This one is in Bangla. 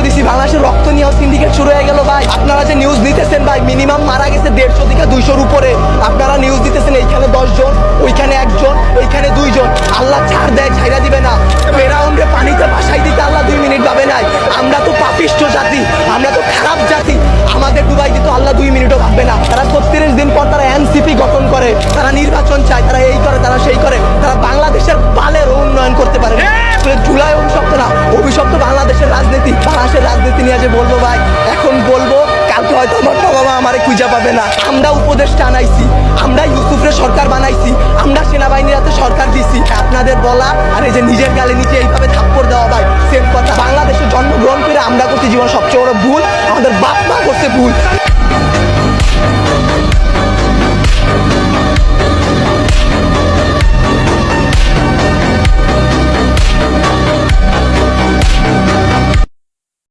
দিছি, বাংলাদেশের রক্ত নিয়েও সিন্ডিকেট শুরু হয়ে গেল ভাই। আপনারা যে নিউজ নিতেছেন ভাই, মিনিমাম মারা গেছে 150 থেকে 200-র উপরে। আপনারা নিউজ দিতেছেন এইখানে 10 জন, ওইখানে 1 জন, এইখানে 2 জন। আল্লাহ ছাড় দেয়, ছাইরা দিবে না। ফেরাউনকে পানিতে ভাসাই দিতে আল্লাহ 2 মিনিট ভাবে নাই। আমরা তো পাপিষ্ঠ জাতি, আমরা তো খারাপ জাতি, আমাদের ডুবাই দিত আল্লাহ 2 মিনিটও ভাববে না। তারা 36 দিন পর তারা এনসিপি গঠন করে, তারা নির্বাচন চায়, তারা এই করে, তারা সেই করে। তারা বাংলাদেশের বালের উন্নয়ন করতে পারে না। জুলাই অভিশপ্ত না, অভিশপ্ত বাংলাদেশের রাজনীতি। বাংলাদেশের রাজনীতি নিয়ে যে বলবো ভাই, এখন বলবো, কালকে হয়তো আমার বাবা আমারে খুঁজে পাবে না। আমরা উপদেষ্টা আনাইছি, আমরা ইউসুফরে সরকার বানাইছি, আমরা সেনাবাহিনীর হাতে সরকার দিছি। আপনাদের বলা আর এই যে নিজের গালে নিচে এইভাবে থাপ্পড় দেওয়া ভাই সেম কথা। বাংলাদেশে জন্মগ্রহণ করে আমরা করছি জীবন সবচেয়ে বড় ভুল, আমাদের বাপ মা করছে ভুল।